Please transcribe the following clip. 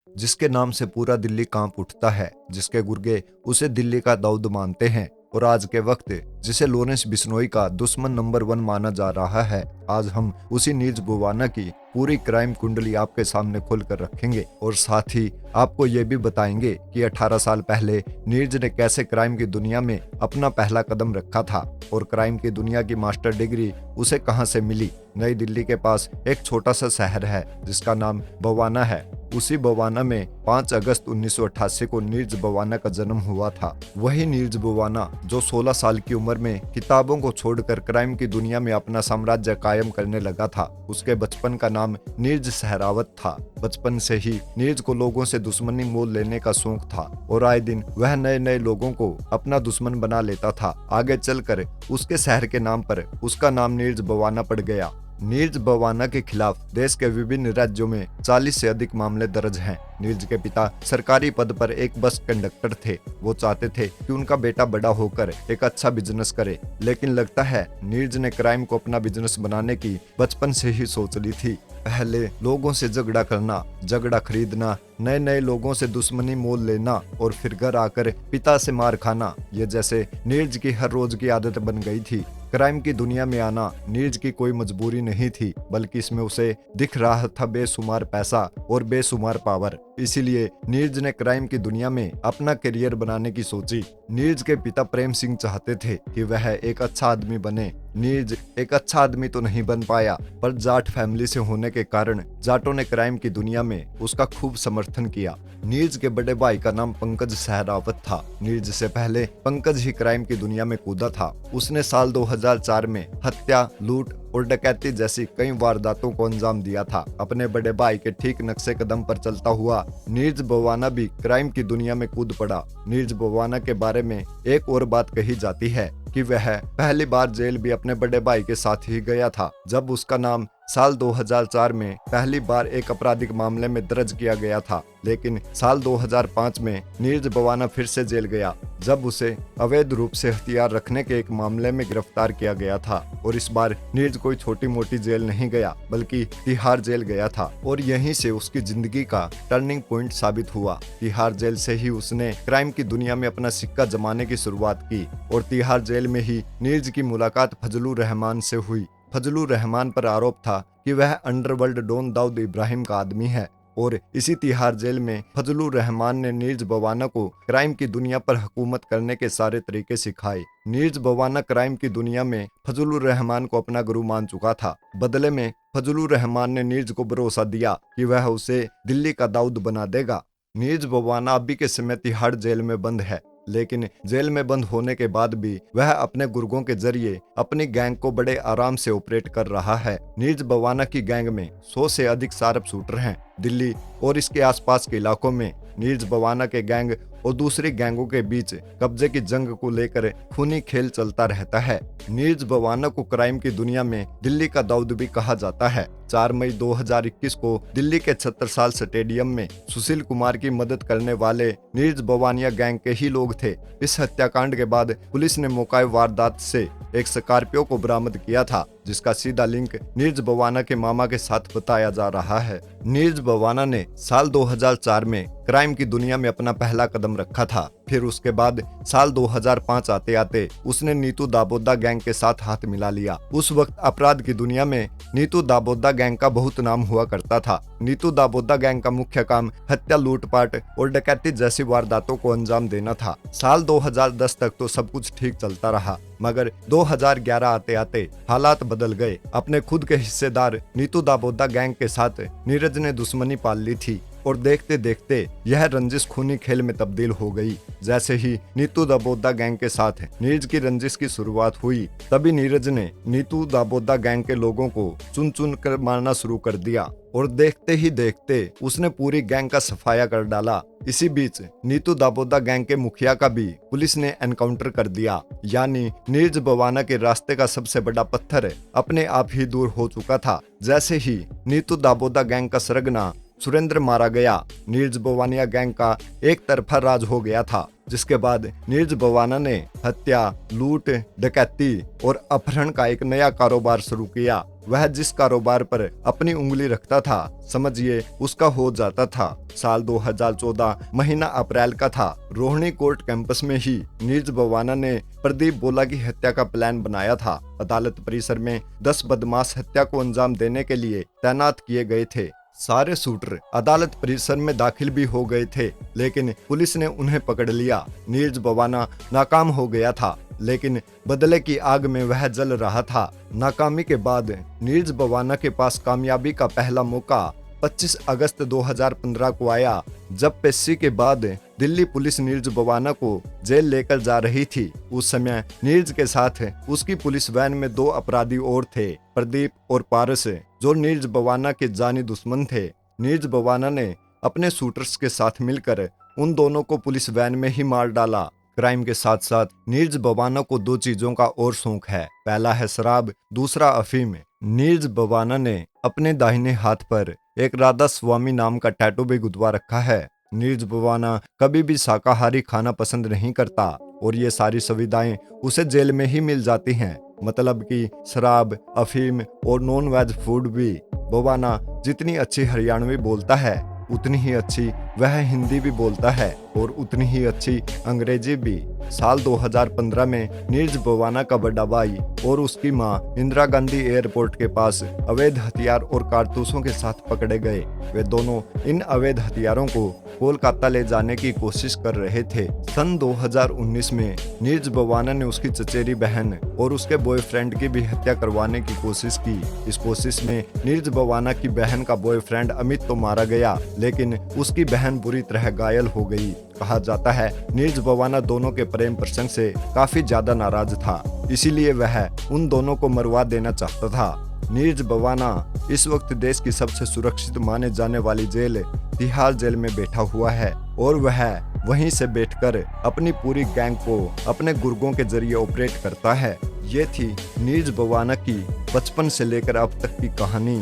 जिसके नाम से पूरा दिल्ली कांप उठता है, जिसके गुर्गे उसे दिल्ली का दाऊद मानते हैं। और आज के वक्त जिसे लॉरेंस बिश्नोई का दुश्मन नंबर 1 माना जा रहा है, आज हम उसी नीरज बुवाना की पूरी क्राइम कुंडली आपके सामने खोल कर रखेंगे और साथ ही आपको ये भी बताएंगे कि 18 साल पहले नीरज ने कैसे क्राइम की दुनिया में अपना पहला कदम रखा था और क्राइम की दुनिया की मास्टर डिग्री उसे कहां से मिली। नई दिल्ली के पास एक छोटा सा शहर है जिसका नाम बवाना है। उसी बवाना में 5 अगस्त 1988 को नीरज बुवाना का जन्म हुआ था। वही नीरज बुवाना जो 16 साल की उम्र में किताबों को छोड़कर क्राइम की दुनिया में अपना साम्राज्य कायम करने लगा था। उसके बचपन का नाम नीरज सहरावत था। बचपन से ही नीरज को लोगों से दुश्मनी मोल लेने का शौक था और आए दिन वह नए नए लोगों को अपना दुश्मन बना लेता था। आगे चलकर उसके शहर के नाम पर उसका नाम नीरज बुवाना पड़ गया। नीरज बुवाना के खिलाफ देश के विभिन्न राज्यों में 40 से अधिक मामले दर्ज हैं। नीरज के पिता सरकारी पद पर एक बस कंडक्टर थे। वो चाहते थे कि उनका बेटा बड़ा होकर एक अच्छा बिजनेस करे, लेकिन लगता है नीरज ने क्राइम को अपना बिजनेस बनाने की बचपन से ही सोच ली थी। पहले लोगों से झगड़ा करना, झगड़ा खरीदना, नए नए लोगों से दुश्मनी मोल लेना और फिर घर आकर पिता से मार खाना, ये जैसे नीरज की हर रोज की आदत बन गई थी। क्राइम की दुनिया में आना नीरज की कोई मजबूरी नहीं थी, बल्कि इसमें उसे दिख रहा था बेशुमार पैसा और बेशुमार पावर। इसीलिए नीरज ने क्राइम की दुनिया में अपना करियर बनाने की सोची। नीरज के पिता प्रेम सिंह चाहते थे कि वह एक अच्छा आदमी बने। नीरज एक अच्छा आदमी तो नहीं बन पाया, पर जाट फैमिली से होने के कारण जाटों ने क्राइम की दुनिया में उसका खूब समर्थन किया। नीरज के बड़े भाई का नाम पंकज सहरावत था। नीरज से पहले पंकज ही क्राइम की दुनिया में कूदा था। उसने साल 2004 में हत्या, लूट और डकैती जैसी कई वारदातों को अंजाम दिया था। अपने बड़े भाई के ठीक नक्शे कदम पर चलता हुआ नीरज बुवाना भी क्राइम की दुनिया में कूद पड़ा। नीरज बुवाना के बारे में एक और बात कही जाती है कि वह पहली बार जेल भी अपने बड़े भाई के साथ ही गया था, जब उसका नाम साल 2004 में पहली बार एक आपराधिक मामले में दर्ज किया गया था। लेकिन साल 2005 में नीरज बुवाना फिर से जेल गया, जब उसे अवैध रूप से हथियार रखने के एक मामले में गिरफ्तार किया गया था। और इस बार नीरज कोई छोटी मोटी जेल नहीं गया, बल्कि तिहाड़ जेल गया था और यहीं से उसकी जिंदगी का टर्निंग पॉइंट साबित हुआ। तिहाड़ जेल से ही उसने क्राइम की दुनिया में अपना सिक्का जमाने की शुरुआत की और तिहाड़ जेल में ही नीरज की मुलाकात फजलुर रहमान से हुई। फजलुर रहमान पर आरोप था कि वह अंडरवर्ल्ड डॉन दाऊद इब्राहिम का आदमी है और इसी तिहाड़ जेल में फजलुर रहमान ने नीरज बुवाना को क्राइम की दुनिया पर हुकूमत करने के सारे तरीके सिखाए। नीरज बुवाना क्राइम की दुनिया में फजलुर रहमान को अपना गुरु मान चुका था। बदले में फजलुर रहमान ने नीरज को भरोसा दिया कि वह उसे दिल्ली का दाऊद बना देगा। नीरज बुवाना अभी के समय तिहाड़ जेल में बंद है, लेकिन जेल में बंद होने के बाद भी वह अपने गुर्गों के जरिए अपनी गैंग को बड़े आराम से ऑपरेट कर रहा है। नीरज बुवाना की गैंग में 100 से अधिक शार्प शूटर हैं। दिल्ली और इसके आसपास के इलाकों में नीरज बुवाना के गैंग और दूसरी गैंगों के बीच कब्जे की जंग को लेकर खूनी खेल चलता रहता है। नीरज बुवाना को क्राइम की दुनिया में दिल्ली का दाऊद भी कहा जाता है। 4 मई 2021 को दिल्ली के छत्रसाल स्टेडियम में सुशील कुमार की मदद करने वाले नीरज बुवानिया गैंग के ही लोग थे। इस हत्याकांड के बाद पुलिस ने मौका वारदात से एक स्कॉर्पियो को बरामद किया था, जिसका सीधा लिंक नीरज बुवाना के मामा के साथ बताया जा रहा है। नीरज बुवाना ने साल 2004 में क्राइम की दुनिया में अपना पहला कदम रखा था। फिर उसके बाद साल 2005 आते आते उसने नीतू दाबोदा गैंग के साथ हाथ मिला लिया। उस वक्त अपराध की दुनिया में नीतू दाबोदा गैंग का बहुत नाम हुआ करता था। नीतू दाबोदा गैंग का मुख्य काम हत्या, लूटपाट और डकैती जैसी वारदातों को अंजाम देना था। साल 2010 तक तो सब कुछ ठीक चलता रहा, मगर 2011 आते आते हालात बदल गए। अपने खुद के हिस्सेदार नीतू दाबोदा गैंग के साथ नीरज ने दुश्मनी पाल ली थी और देखते देखते यह रंजिश खूनी खेल में तब्दील हो गई। जैसे ही नीतू दाबोदा गैंग के साथ नीरज की रंजिश की शुरुआत हुई, तभी नीरज ने नीतू दाबोदा गैंग के लोगों को चुन चुन कर मारना शुरू कर दिया और देखते ही देखते उसने पूरी गैंग का सफाया कर डाला। इसी बीच नीतू दाबोदा गैंग के मुखिया का भी पुलिस ने एनकाउंटर कर दिया। यानी नीरज बुवाना के रास्ते का सबसे बड़ा पत्थर अपने आप ही दूर हो चुका था। जैसे ही नीतू दाबोदा गैंग का सरगना सुरेंद्र मारा गया। नीरज बवानिया गैंग का एक तरफा राज हो गया था, जिसके बाद नीरज बवाना ने हत्या, लूट, डकैती और अपहरण का एक नया कारोबार शुरू किया। वह जिस कारोबार पर अपनी उंगली रखता था, समझिए उसका हो जाता था। साल 2014 महीना अप्रैल का था। रोहिणी कोर्ट कैंपस में ही नीरज बवाना ने प्रदीप बोला की हत्या का प्लान बनाया था। अदालत परिसर में 10 बदमाश हत्या को अंजाम देने के लिए तैनात किए गए थे। सारे शूटर अदालत परिसर में दाखिल भी हो गए थे, लेकिन पुलिस ने उन्हें पकड़ लिया। नीरज बवाना नाकाम हो गया था, लेकिन बदले की आग में वह जल रहा था। नाकामी के बाद नीरज बवाना के पास कामयाबी का पहला मौका 25 अगस्त 2015 को आया, जब पेशी के बाद दिल्ली पुलिस नीरज बवाना को जेल लेकर जा रही थी। उस समय नीरज के साथ उसकी पुलिस वैन में 2 अपराधी और थे, प्रदीप और पारस, जो नीरज बवाना के जानी दुश्मन थे। नीरज बवाना ने अपने शूटर्स के साथ मिलकर उन दोनों को पुलिस वैन में ही मार डाला। क्राइम के साथ साथ नीरज बवाना को 2 चीजों का और शौक है। पहला है शराब, दूसरा अफीम। नीरज बवाना ने अपने दाहिने हाथ पर एक राधा स्वामी नाम का टैटू भी गुदवा रखा है। नीरज बवाना कभी भी शाकाहारी खाना पसंद नहीं करता और ये सारी सुविधाएं उसे जेल में ही मिल जाती हैं, मतलब कि शराब, अफीम और नॉन वेज फूड भी। बवाना जितनी अच्छी हरियाणवी बोलता है, उतनी ही अच्छी वह हिंदी भी बोलता है और उतनी ही अच्छी अंग्रेजी भी। साल 2015 में नीरज बवाना का बड़ा भाई और उसकी मां इंदिरा गांधी एयरपोर्ट के पास अवैध हथियार और कारतूसों के साथ पकड़े गए। वे दोनों इन अवैध हथियारों को कोलकाता ले जाने की कोशिश कर रहे थे। सन 2019 में नीरज बवाना ने उसकी चचेरी बहन और उसके बॉयफ्रेंड की भी हत्या करवाने की कोशिश की। इस कोशिश में नीरज बवाना की बहन का बॉयफ्रेंड अमित तो मारा गया, लेकिन उसकी बहन बुरी तरह घायल हो गई। कहा जाता है नीरज बवाना दोनों के प्रेम प्रसंग से काफी ज्यादा नाराज था, इसीलिए वह उन दोनों को मरवा देना चाहता था। नीरज बवाना इस वक्त देश की सबसे सुरक्षित माने जाने वाली जेल तिहाड़ जेल में बैठा हुआ है और वह वहीं से बैठकर अपनी पूरी गैंग को अपने गुर्गों के जरिए ऑपरेट करता है। ये थी नीरज बवाना की बचपन से लेकर अब तक की कहानी।